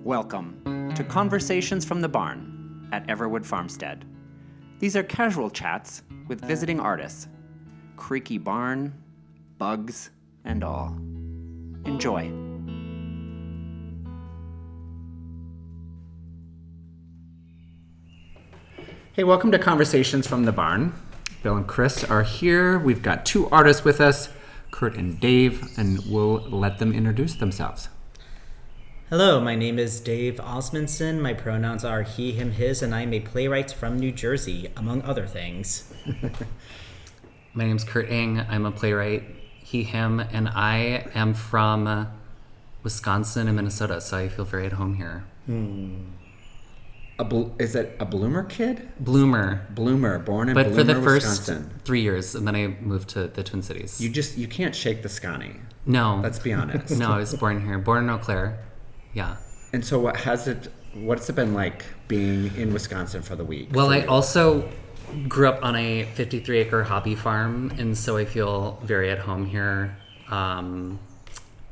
Welcome to Conversations from the Barn at Everwood Farmstead. These are casual chats with visiting artists, creaky barn, bugs, and all. Enjoy. Hey, welcome to Conversations from the Barn. Bill and Chris are here. We've got two artists with us, Kurt and Dave, and we'll let them introduce themselves. Hello, my name is Dave Osmundsen. My pronouns are he, him, his, and I'm a playwright from New Jersey, among other things. My name's Kurt Engh. I'm a playwright, he, him, and I am from Wisconsin and Minnesota, so I feel very at home here. Is it a Bloomer kid? Bloomer, born in but Bloomer, for the first Wisconsin. 3 years, and then I moved to the Twin Cities. You can't shake the Scotty. No. Let's be honest. No, I was born here. Born in Eau Claire. Yeah. And so what's it been like being in Wisconsin for the week? Well, I also grew up on a 53-acre hobby farm, and so I feel very at home here. I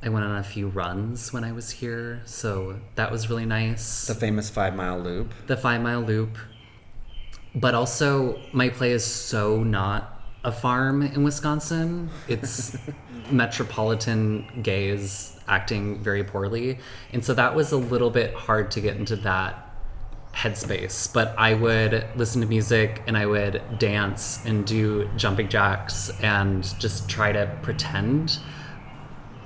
went on a few runs when I was here, so that was really nice. The famous 5-mile loop. The 5-mile loop. But also, my play is so not a farm in Wisconsin. It's metropolitan gays acting very poorly. And so that was a little bit hard to get into that headspace. But I would listen to music and I would dance and do jumping jacks and just try to pretend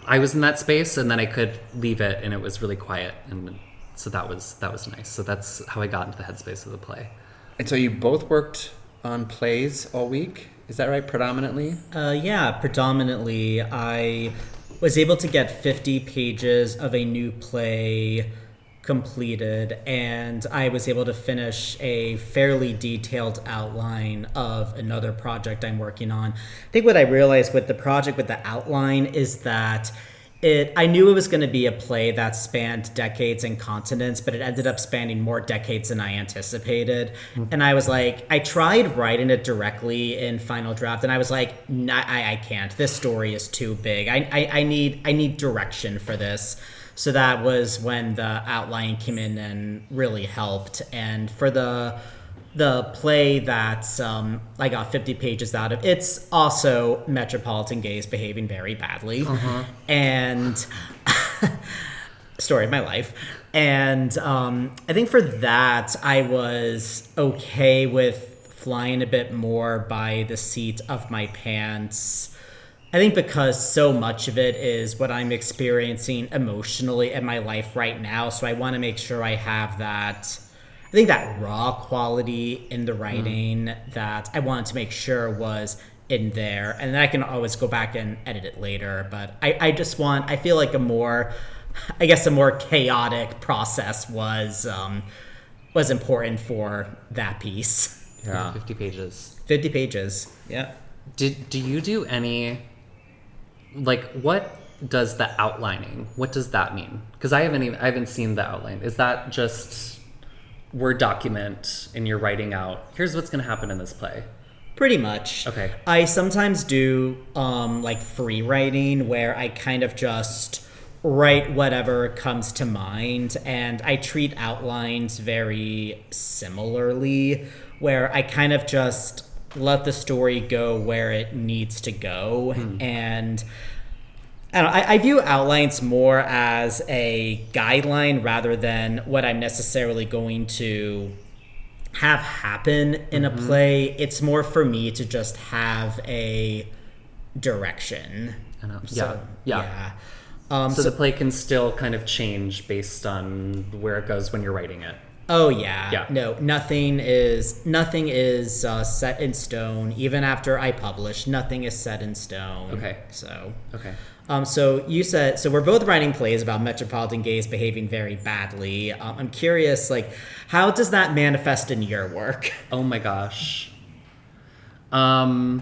I was in that space, and then I could leave it and it was really quiet. And so that was nice. So that's how I got into the headspace of the play. And so you both worked on plays all week? Is that right, predominantly? Yeah, predominantly. I was able to get 50 pages of a new play completed, and I was able to finish a fairly detailed outline of another project I'm working on. I think what I realized with the project with the outline is that I knew it was going to be a play that spanned decades and continents, but it ended up spanning more decades than I anticipated. And I was like, I tried writing it directly in Final Draft, and I was like, nah, I can't. This story is too big. I need direction for this. So that was when the outline came in and really helped. And for the play that I got 50 pages out of, it's also metropolitan gays behaving very badly. And story of my life. And I think for that, I was okay with flying a bit more by the seat of my pants. I think because so much of it is what I'm experiencing emotionally in my life right now. So I want to make sure I have that, I think that raw quality in the writing that I wanted to make sure was in there. And then I can always go back and edit it later. But I feel like a more chaotic process was important for that piece. Yeah. 50 pages. 50 pages, yeah. Do you do any... what does the outlining, what does that mean? Because I haven't seen the outline. Is that just Word document and you're writing out, here's what's going to happen in this play? Pretty much. Okay. I sometimes do free writing where I kind of just write whatever comes to mind, and I treat outlines very similarly, where I kind of just let the story go where it needs to go. And I view outlines more as a guideline rather than what I'm necessarily going to have happen in a play. It's more for me to just have a direction. So the play can still kind of change based on where it goes when you're writing it. Oh yeah. No, nothing is set in stone. Even after I publish, nothing is set in stone. Okay. So. Okay. So you said, so we're both writing plays about metropolitan gays behaving very badly. I'm curious, how does that manifest in your work? Oh my gosh. Well,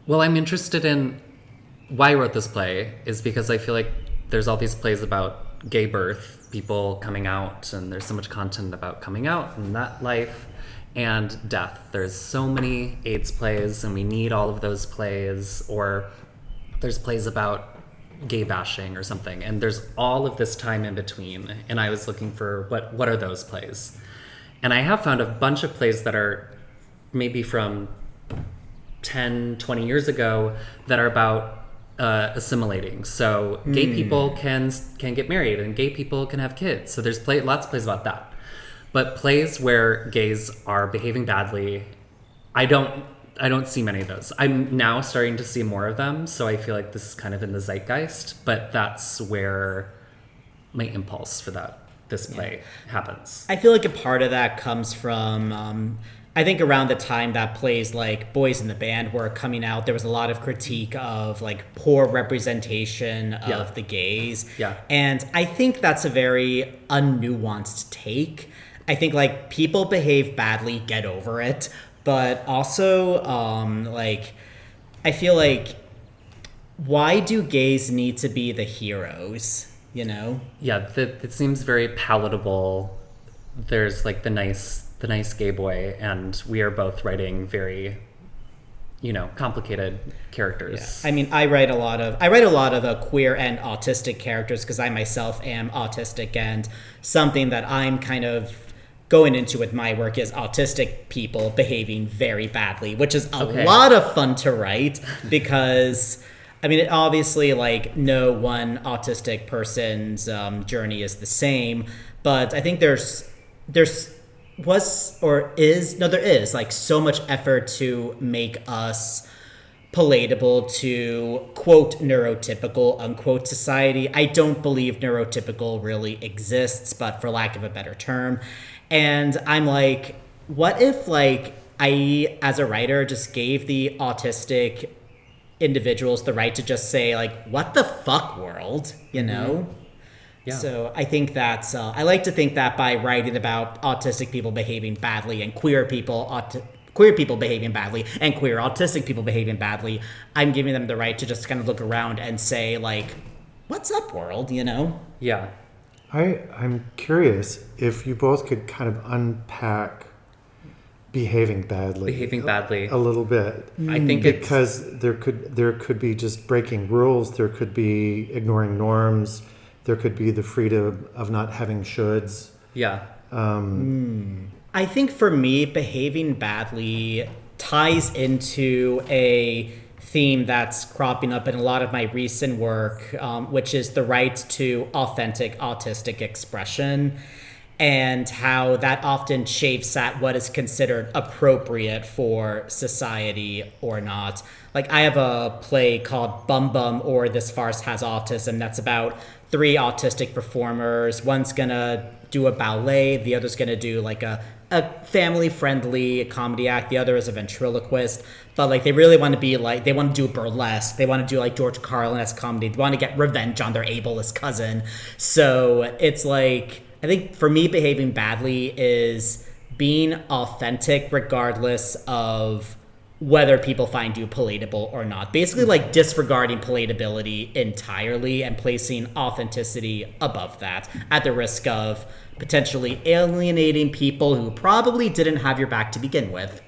I'm interested in why I wrote this play is because I feel like there's all these plays about gay birth, people coming out, and there's so much content about coming out and that life and death. There's so many AIDS plays, and we need all of those plays. Or there's plays about gay bashing or something. And there's all of this time in between. And I was looking for what are those plays? And I have found a bunch of plays that are maybe from 10, 20 years ago that are about assimilating. So gay people can get married and gay people can have kids. So there's lots of plays about that. But plays where gays are behaving badly, I don't see many of those. I'm now starting to see more of them, so I feel like this is kind of in the zeitgeist, but that's where my impulse for this play happens. I feel like a part of that comes from, I think around the time that plays like Boys in the Band were coming out, there was a lot of critique of like poor representation of the gays. Yeah. And I think that's a very unnuanced take. I think like people behave badly, get over it. But also, like, I feel like, why do gays need to be the heroes, you know? Yeah, it seems very palatable. There's like the nice gay boy, and we are both writing very, complicated characters. Yeah. I mean, I write a lot of queer and autistic characters because I myself am autistic, and something that I'm kind of going into with my work is autistic people behaving very badly, which is a lot of fun to write because, I mean, obviously, like, no one autistic person's journey is the same, but I think there is like so much effort to make us palatable to quote neurotypical unquote society. I don't believe neurotypical really exists, but for lack of a better term. And I'm like, what if like I, as a writer, just gave the autistic individuals the right to just say like, what the fuck world, you know? Yeah. So I think that's, I like to think that by writing about autistic people behaving badly and queer people behaving badly and queer autistic people behaving badly, I'm giving them the right to just kind of look around and say like, what's up world, you know? Yeah. I'm curious if you both could kind of unpack behaving badly a little bit. I think because there could be just breaking rules, there could be ignoring norms, there could be the freedom of not having shoulds. Yeah. I think for me, behaving badly ties into a theme that's cropping up in a lot of my recent work, which is the right to authentic autistic expression and how that often chafes at what is considered appropriate for society or not. Like I have a play called Bum Bum or This Farce Has Autism that's about 3 autistic performers. One's gonna do a ballet, the other's gonna do like a family-friendly comedy act, the other is a ventriloquist, but like they really want to be like, they want to do burlesque, they want to do like George Carlin-esque comedy, they want to get revenge on their ableist cousin. So it's like, I think for me, behaving badly is being authentic regardless of whether people find you palatable or not. Basically like disregarding palatability entirely and placing authenticity above that at the risk of potentially alienating people who probably didn't have your back to begin with.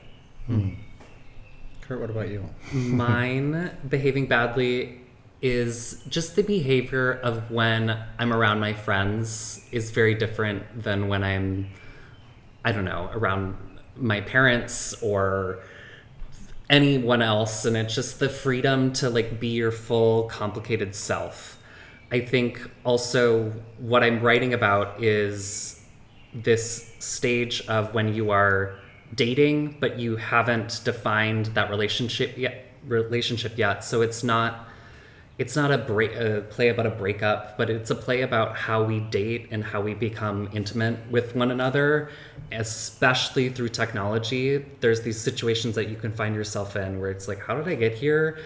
Kurt, what about you? Mine, behaving badly, is just the behavior of when I'm around my friends is very different than when I'm, I don't know, around my parents or anyone else. And it's just the freedom to like be your full complicated self. I think also what I'm writing about is this stage of when you are dating, but you haven't defined that relationship yet. So it's not a play about a breakup, but it's a play about how we date and how we become intimate with one another, especially through technology. There's these situations that you can find yourself in where it's like, how did I get here?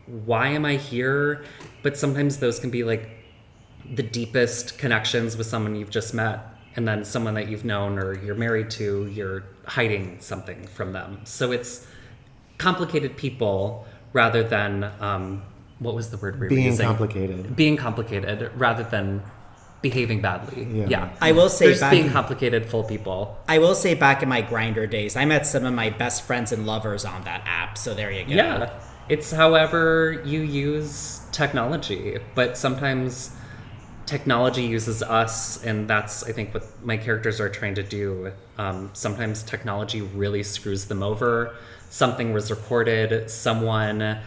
Why am I here? But sometimes those can be like the deepest connections with someone you've just met, and then someone that you've known or you're married to, you're hiding something from them. So it's complicated people rather than, what was the word we were using? Being complicated rather than behaving badly. Yeah. I will say being complicated full people. I will say back in my Grindr days, I met some of my best friends and lovers on that app. So there you go. It's however you use technology, but sometimes technology uses us, and that's, I think, what my characters are trying to do. Sometimes technology really screws them over. Something was recorded, someone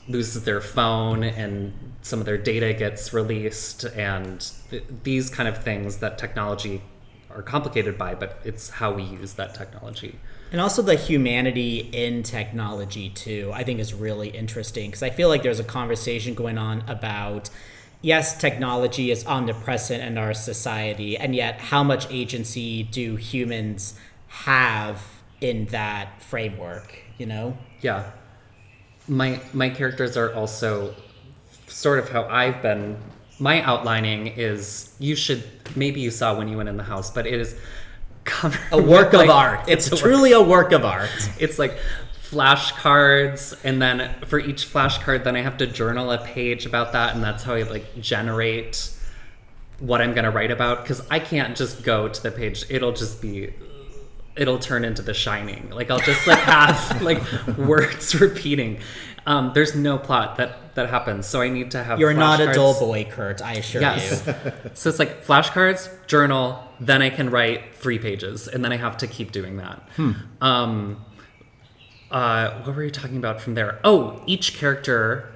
loses their phone, and some of their data gets released, and these kind of things that technology are complicated by, but it's how we use that technology. And also the humanity in technology, too, I think is really interesting, because I feel like there's a conversation going on about, yes, technology is omnipresent in our society, and yet how much agency do humans have in that framework, you know? Yeah. My characters are also sort of how I've been. My outlining is, maybe you saw when you went in the house, but it is covered A work with, of art. It's truly a work of art. It's like flashcards, and then for each flashcard, then I have to journal a page about that, and that's how I like generate what I'm gonna write about, because I can't just go to the page. It'll turn into The Shining. Like I'll just like have like words repeating. There's no plot that happens, so I need to have. You're not a flashcards. dull boy, Kurt. I assure Yes. you. So it's like flashcards, journal, then I can write 3 pages, and then I have to keep doing that. What were you talking about from there? Oh, each character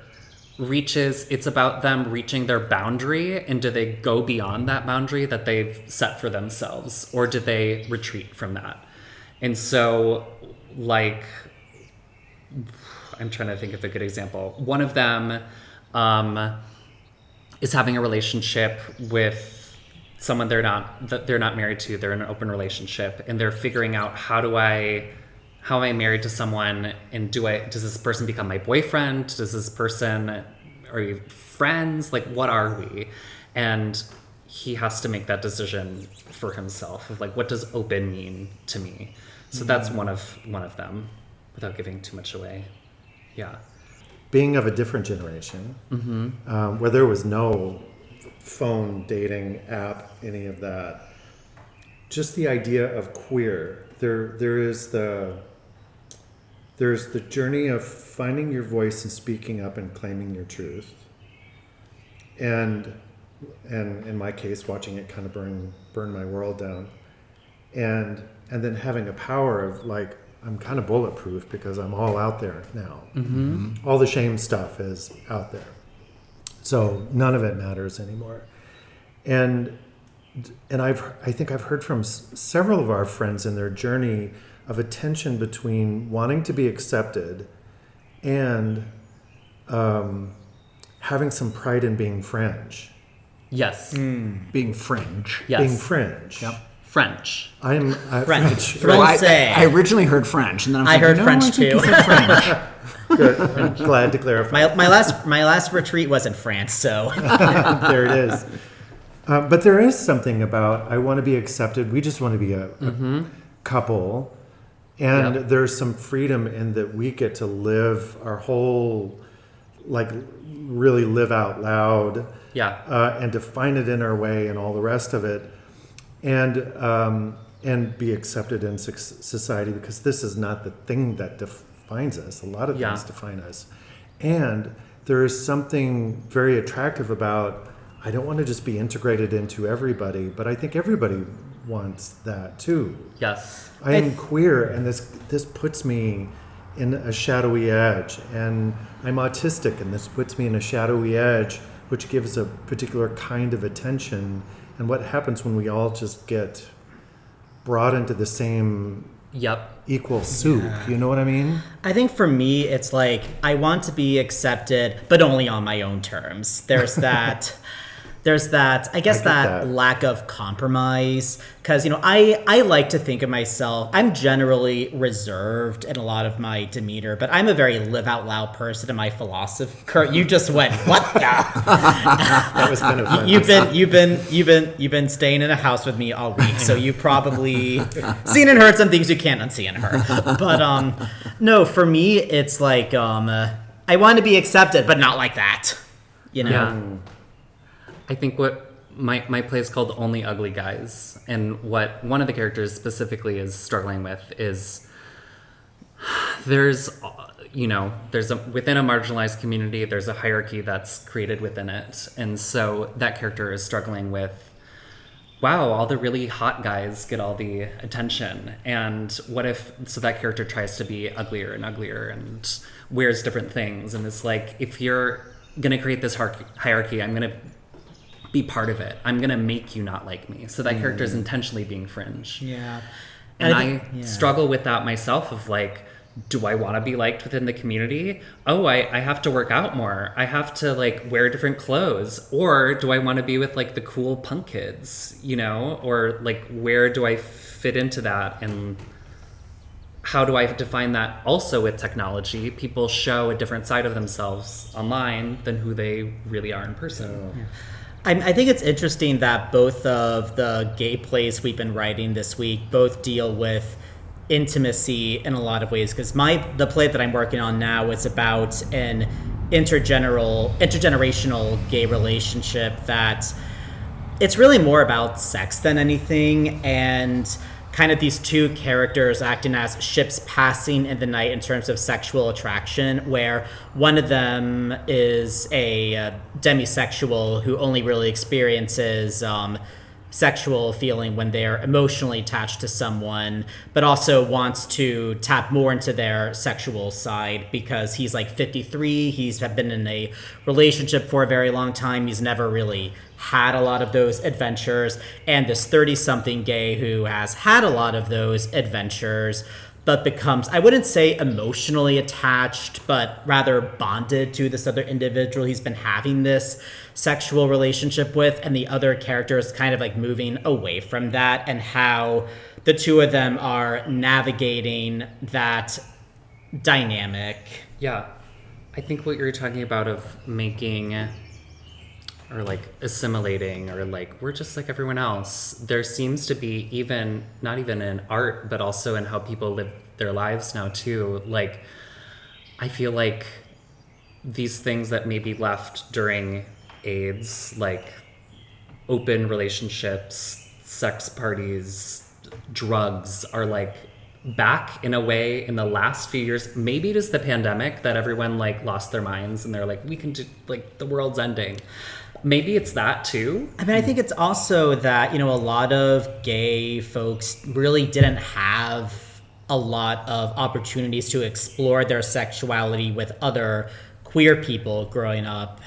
it's about them reaching their boundary, and do they go beyond that boundary that they've set for themselves, or do they retreat from that? And so, like, I'm trying to think of a good example. One of them is having a relationship with someone they're not married to. They're in an open relationship, and they're figuring out how am I married to someone, and does this person become my boyfriend? Are you friends? Like, what are we? And he has to make that decision for himself of like, what does open mean to me? So that's one of them, without giving too much away. Yeah. Being of a different generation, where there was no phone, dating app, any of that, just the idea of queer, there's the journey of finding your voice and speaking up and claiming your truth, and in my case, watching it kind of burn my world down, and then having a power of like, I'm kind of bulletproof because I'm all out there now. All the shame stuff is out there, so none of it matters anymore. And I think I've heard from several of our friends in their journey of a tension between wanting to be accepted and having some pride in being French. Yes. Being fringe. Yes. Being French. Yep. French. I'm French. Well, Francais. I originally heard French, and then I heard French I think too. you said French. Good. I'm glad to clarify. My last retreat was in France, so There it is. But there is something about, I want to be accepted. We just want to be a couple. And Yep. there's some freedom in that we get to live our whole, like, really live out loud. Yeah. And define it in our way and all the rest of it. And be accepted in society, because this is not the thing that defines us. A lot of things define us. And there is something very attractive about, I don't want to just be integrated into everybody, but I think everybody wants that too. Yes. I am queer, and this puts me in a shadowy edge, and I'm autistic, and this puts me in a shadowy edge, which gives a particular kind of attention. And what happens when we all just get brought into the same equal soup? You know what I mean? I think for me, it's like, I want to be accepted, but only on my own terms. There's that, I guess that lack of compromise. Because, I like to think of myself, I'm generally reserved in a lot of my demeanor, but I'm a very live out loud person in my philosophy. Kurt, you just went, what the? That was kind of fun. You've been staying in a house with me all week, so you probably seen and heard some things you can't unsee and heard. But no, for me, it's like I want to be accepted, but not like that. Yeah. I think what my play is called Only Ugly Guys, and what one of the characters specifically is struggling with is within a marginalized community, there's a hierarchy that's created within it. And so that character is struggling with, wow, all the really hot guys get all the attention. And what if, so that character tries to be uglier and uglier and wears different things. And it's like, if you're going to create this hierarchy, I'm going to be part of it. I'm going to make you not like me. So that character is intentionally being fringe. Yeah. And I struggle with that myself of like, do I want to be liked within the community? Oh, I have to work out more. I have to like wear different clothes. Or do I want to be with like the cool punk kids, or like where do I fit into that? And how do I define that also with technology? People show a different side of themselves online than who they really are in person. Yeah. I think it's interesting that both of the gay plays we've been writing this week both deal with intimacy in a lot of ways, because the play that I'm working on now is about an intergenerational gay relationship that it's really more about sex than anything, and kind of these two characters acting as ships passing in the night in terms of sexual attraction, where one of them is a demisexual who only really experiences sexual feeling when they're emotionally attached to someone, but also wants to tap more into their sexual side because he's like 53. He's been in a relationship for a very long time. He's never really had a lot of those adventures. And this 30-something gay who has had a lot of those adventures, but becomes, I wouldn't say emotionally attached, but rather bonded to this other individual he's been having this sexual relationship with. And the other character is kind of like moving away from that, and how the two of them are navigating that dynamic. Yeah. I think what you're talking about of making or like assimilating or like we're just like everyone else, there seems to be not even in art but also in how people live their lives now too. Like I feel like these things that may be left during AIDS, like open relationships, sex parties, drugs, are like back in a way in the last few years. Maybe it is the pandemic that everyone like lost their minds and they're like, we can do, like, the world's ending. Maybe it's that too. I mean, I think it's also that, a lot of gay folks really didn't have a lot of opportunities to explore their sexuality with other queer people growing up.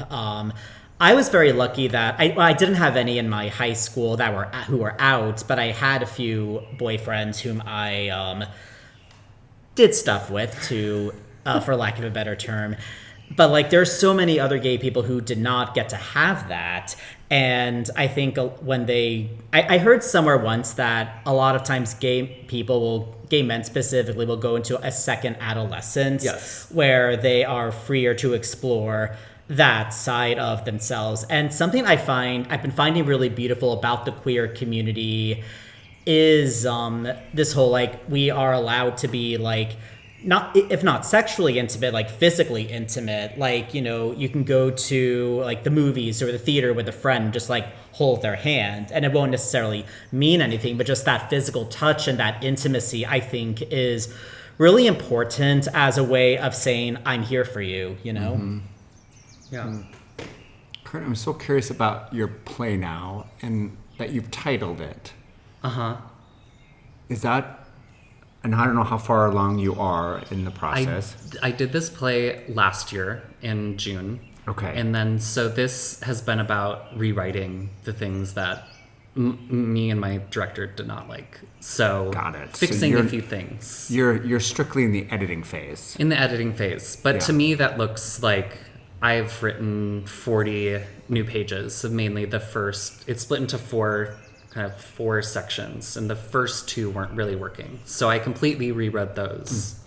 I was very lucky that I didn't have any in my high school who were out, but I had a few boyfriends whom I did stuff with, for lack of a better term. But like, there's so many other gay people who did not get to have that. And I think when I heard somewhere once that a lot of times gay men specifically will go into a second adolescence, yes, where they are freer to explore that side of themselves. And something I've been finding really beautiful about the queer community is this whole, like, we are allowed to be like, if not sexually intimate, like physically intimate. Like, you can go to like the movies or the theater with a friend, just like hold their hand, and it won't necessarily mean anything, but just that physical touch and that intimacy, I think, is really important as a way of saying, I'm here for you, Mm-hmm. Yeah. Kurt, I'm so curious about your play now, and that you've titled it. Is that, and I don't know how far along you are in the process. I did this play last year in June. Okay. And then, so this has been about rewriting the things that me and my director did not like. So got it. Fixing a few things. You're strictly in the editing phase. In the editing phase. But to me, that looks like I've written 40 new pages. So mainly it's split into four sections, and the first two weren't really working. So I completely reread those.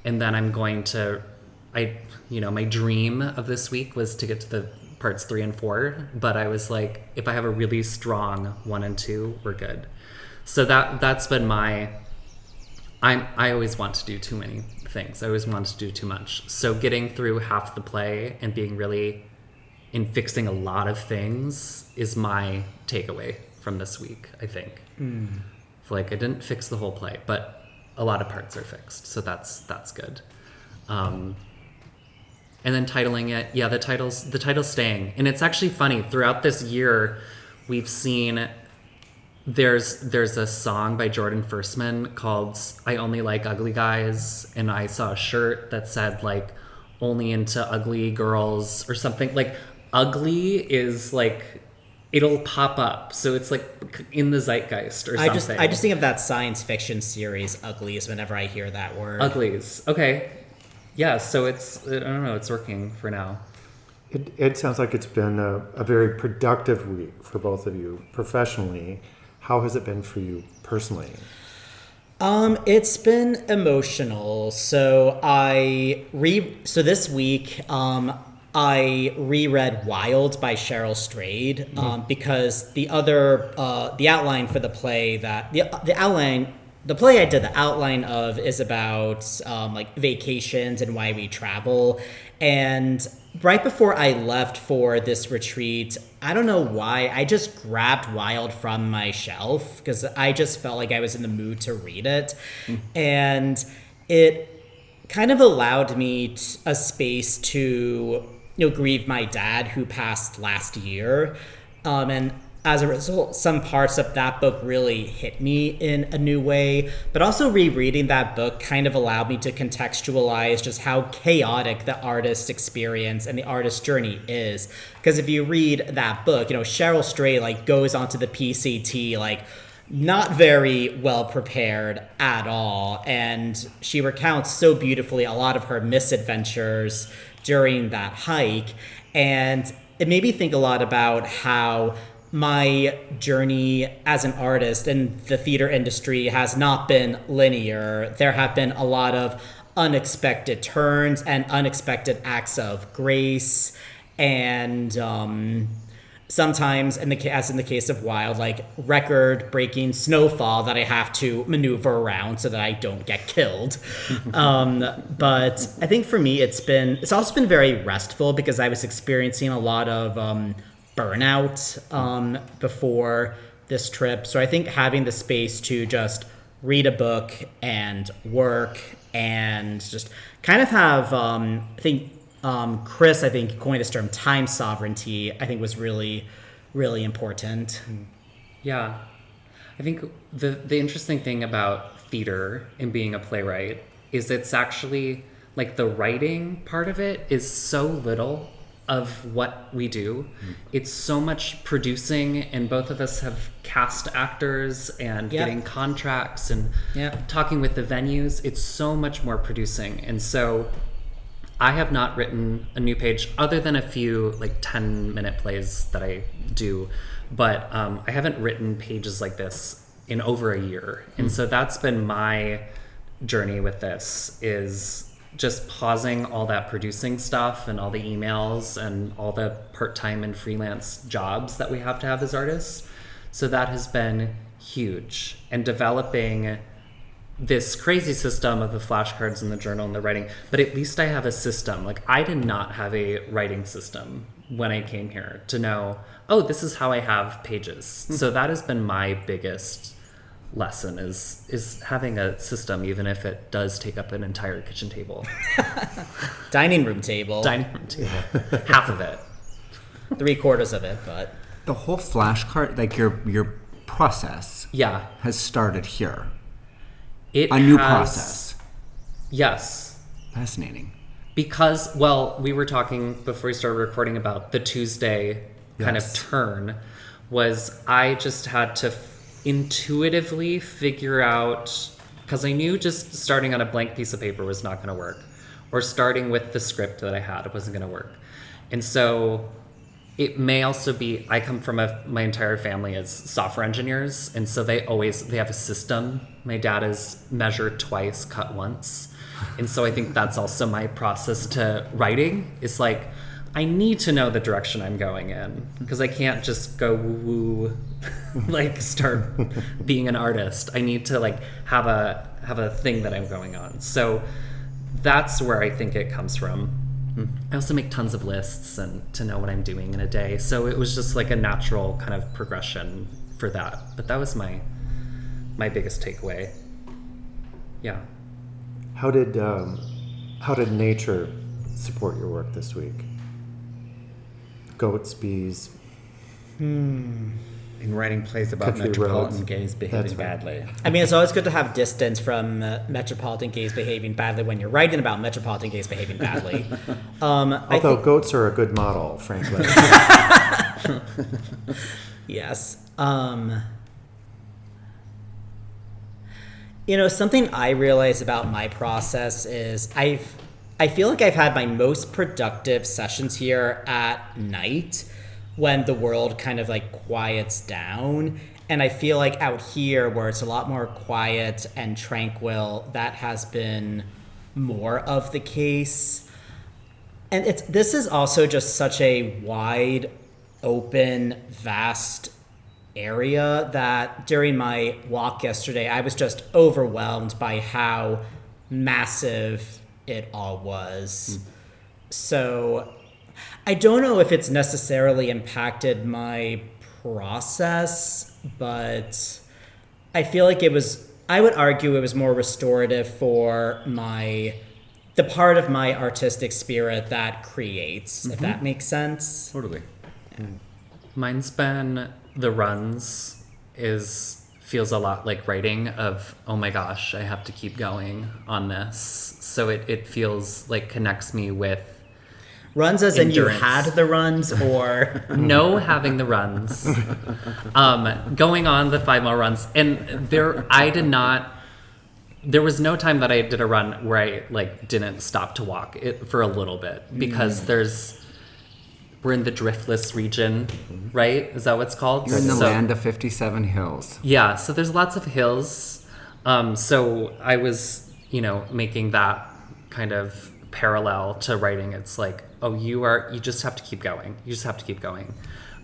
And then I'm going to, my dream of this week was to get to the parts 3 and 4, but I was like, if I have a really strong 1 and 2, we're good. So that's been I always want to do too many things. I always want to do too much. So getting through half the play and being really in fixing a lot of things is my takeaway from this week, I think. Like, I didn't fix the whole play, but a lot of parts are fixed, so that's good. And then titling it, the title's staying. And it's actually funny, throughout this year, we've seen there's a song by Jordan Firstman called I Only Like Ugly Guys, and I saw a shirt that said like only into ugly girls or something. Like ugly is like, it'll pop up. So it's like in the zeitgeist or something. I just think of that science fiction series Uglies whenever I hear that word. Uglies. Okay. Yeah, so it's, I don't know, it's working for now. It sounds like it's been a very productive week for both of you professionally. How has it been for you personally? It's been emotional. So this week, I reread Wild by Cheryl Strayed because the outline for the play the play I did the outline of is about like vacations and why we travel. And right before I left for this retreat, I don't know why, I just grabbed Wild from my shelf because I just felt like I was in the mood to read it. And it kind of allowed me a space to grieve my dad who passed last year. And as a result, some parts of that book really hit me in a new way, but also rereading that book kind of allowed me to contextualize just how chaotic the artist's experience and the artist's journey is. Because if you read that book, Cheryl Strayed like goes onto the PCT like not very well prepared at all, and she recounts so beautifully a lot of her misadventures during that hike. And it made me think a lot about how my journey as an artist in the theater industry has not been linear. There have been a lot of unexpected turns and unexpected acts of grace, and sometimes, as in the case of Wild, like record-breaking snowfall that I have to maneuver around so that I don't get killed. But I think for me, it's also been very restful because I was experiencing a lot of burnout before this trip. So I think having the space to just read a book and work and just kind of have, Chris, coined this term time sovereignty, I think was really, really important. Yeah. I think the interesting thing about theater and being a playwright is it's actually like the writing part of it is so little of what we do. It's so much producing, and both of us have cast actors and getting contracts and talking with the venues. It's so much more producing. And so I have not written a new page other than a few like 10-minute plays that I do, but I haven't written pages like this in over a year. And so that's been my journey with this, is just pausing all that producing stuff and all the emails and all the part-time and freelance jobs that we have to have as artists. So that has been huge. And developing this crazy system of the flashcards and the journal and the writing, but at least I have a system. Like I did not have a writing system when I came here to know, oh, this is how I have pages. So that has been my biggest lesson, is having a system, even if it does take up an entire kitchen table. Dining room table. Half of it. 3/4 of it, but The whole flashcard, like your process has started here. A new process. Yes. Fascinating. Because, well, we were talking before we started recording about the Tuesday kind of turn, was I just had to intuitively figure out, because I knew just starting on a blank piece of paper was not going to work, or starting with the script that I had, it wasn't going to work. And so it may also be, I come from my entire family is software engineers, and so they have a system. My dad is measure twice, cut once. And so I think that's also my process to writing. It's like, I need to know the direction I'm going in, because I can't just go woo-woo, like start being an artist. I need to like have a thing that I'm going on. So that's where I think it comes from. I also make tons of lists and to know what I'm doing in a day. So it was just like a natural kind of progression for that. But that was my biggest takeaway. Yeah. How did How did nature support your work this week? Goats, bees. In writing plays about Country metropolitan roads. gays behaving That's right. badly. I mean, it's always good to have distance from metropolitan gays behaving badly when you're writing about metropolitan gays behaving badly. Although goats are a good model, frankly. Yes. Something I realize about my process is I feel like I've had my most productive sessions here at night when the world kind of like quiets down. And I feel like out here where it's a lot more quiet and tranquil, that has been more of the case. And this is also just such a wide, open, vast area that during my walk yesterday, I was just overwhelmed by how massive it all was. So I don't know if it's necessarily impacted my process, but I feel like I would argue it was more restorative for the part of my artistic spirit that creates, if that makes sense. Totally. Mine's been the runs feels a lot like writing of, oh my gosh, I have to keep going on this. So it feels like connects me with runs as endurance. In you had the runs or? No, having the runs. Going on the 5-mile runs. And there was no time that I did a run where I didn't stop to walk it for a little bit because we're in the driftless region, right? Is that what it's called? You're in the land of 57 hills. Yeah, so there's lots of hills. So I was, making that kind of parallel to writing. It's like, oh, you just have to keep going. You just have to keep going.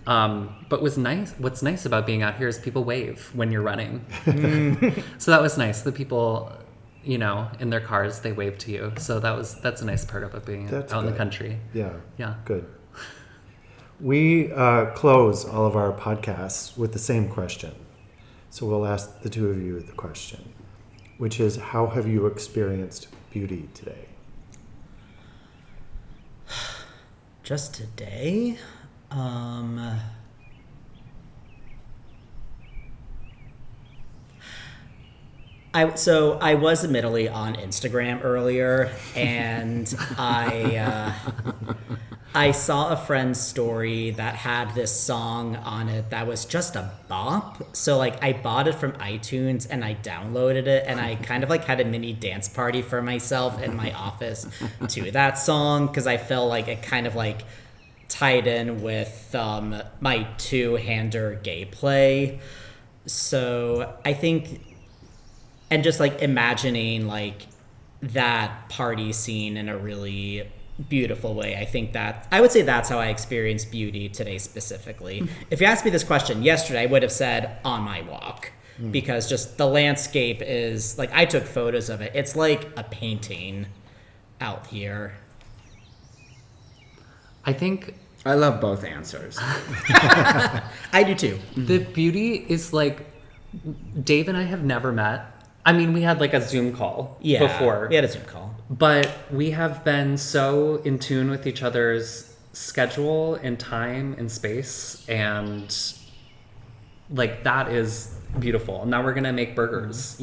But what's nice about being out here is people wave when you're running. So that was nice. The people, in their cars, they wave to you. So that's a nice part about being out in the country. Yeah. Yeah. Good. We close all of our podcasts with the same question. So we'll ask the two of you the question, which is, how have you experienced beauty today? Just today? I was admittedly on Instagram earlier, and I saw a friend's story that had this song on it that was just a bop. So I bought it from iTunes and I downloaded it, and I kind of had a mini dance party for myself in my office to that song because I felt like it kind of tied in with my two-hander gay play. So I think, and just imagining that party scene in a really beautiful way. I would say that's how I experienced beauty today specifically. If you asked me this question yesterday, I would have said on my walk, because just the landscape is I took photos of it. It's like a painting out here. I think I love both answers. I do too. The beauty is Dave and I have never met. I mean, we had a Zoom call before. We had a Zoom call. But we have been so in tune with each other's schedule and time and space, and that is beautiful. Now we're gonna make burgers,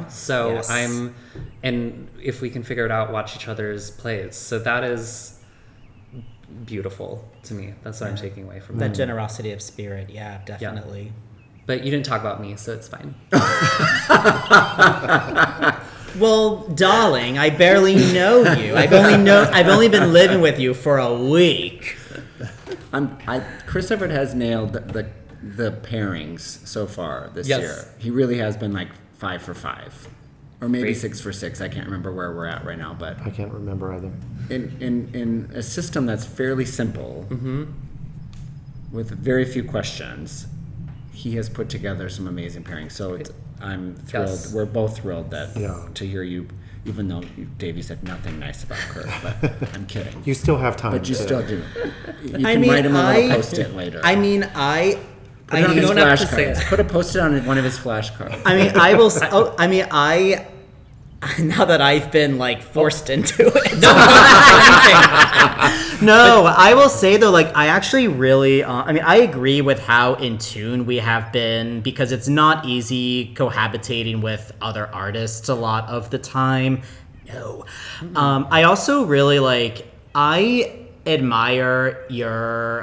So Yes. and if we can figure it out, watch each other's plays. So that is beautiful to me. That's what I'm taking away from That generosity of spirit, yeah, definitely. Yeah. But you didn't talk about me, so it's fine. Well, darling, I barely know you. I've only been living with you for a week. Christopher has nailed the pairings so far this year. He really has been 5 for 5, or maybe Great. 6 for 6. I can't remember where we're at right now, but I can't remember either. in a system that's fairly simple, with very few questions, he has put together some amazing pairings. So I'm thrilled. Yes. We're both thrilled Yeah. to hear you, even though Davey said nothing nice about Kurt, but I'm kidding. You still have time. But you to- still do. You can write him a little post-it later. I mean, I Put it on you his don't have to say flashcards. it. Put a post-it on one of his flashcards. I mean, I will. I Now that I've been like forced into it. No, I will say though, like I actually really, I agree with how in tune we have been, because it's not easy cohabitating with other artists a lot of the time. No. I also really I admire your,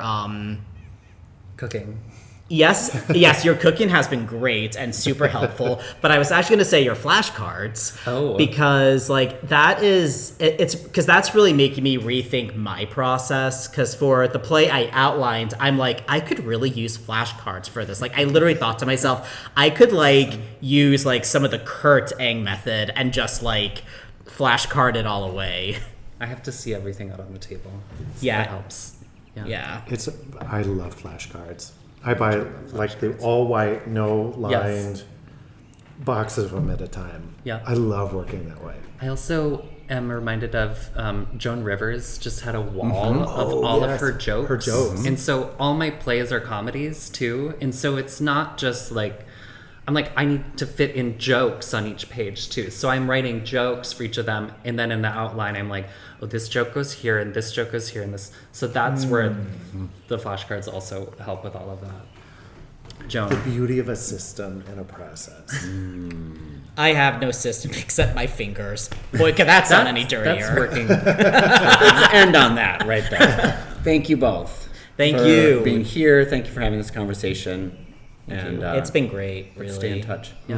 Cooking. Yes, your cooking has been great and super helpful. But I was actually going to say your flashcards. Oh. Because because that's really making me rethink my process. Because for the play I outlined, I'm like, I could really use flashcards for this. Like, I literally thought to myself, I could use some of the Kurt Engh method and just flashcard it all away. I have to see everything out on the table. So Yeah. That helps. Yeah. I love flashcards. I buy the all white, no lined boxes of them at a time. Yeah. I love working that way. I also am reminded of Joan Rivers just had a wall of all of her jokes. Her jokes. And so all my plays are comedies too. And so it's not just I need to fit in jokes on each page too. So I'm writing jokes for each of them. And then in the outline, I'm like, oh, this joke goes here and this joke goes here and this. So that's where the flashcards also help with all of that. Joan. The beauty of a system and a process. I have no system except my fingers. Boy, that's not any dirtier. That's working. Let's end on that right there. Thank you both. Thank for you. being here. Thank you for having this conversation. And It's been great, really. let's stay in touch. Yeah.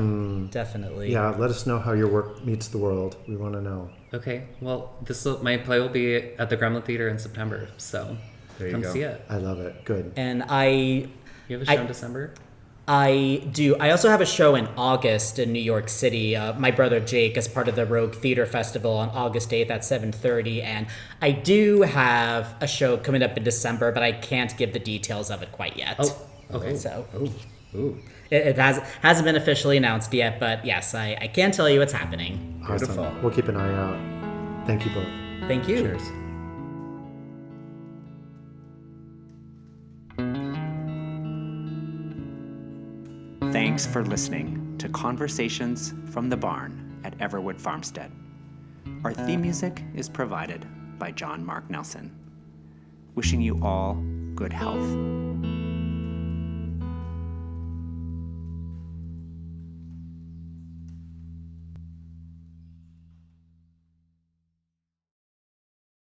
Definitely. Yeah, let us know how your work meets the world. We want to know. Okay. Well, my play will be at the Gremlin Theater in September. So There you come go. see it. I love it. Good. And You have a show in December? I do. I also have a show in August in New York City. My brother Jake is part of the Rogue Theatre Festival on August 8th at 7:30. And I do have a show coming up in December, but I can't give the details of it quite yet. Oh, okay. So Ooh. it hasn't been officially announced yet, but yes, I can tell you it's happening. Awesome. Beautiful. We'll keep an eye out. Thank you both. Thank you. Cheers. Thanks for listening to Conversations from the Barn at Everwood Farmstead. Our theme music is provided by John Mark Nelson. Wishing you all good health.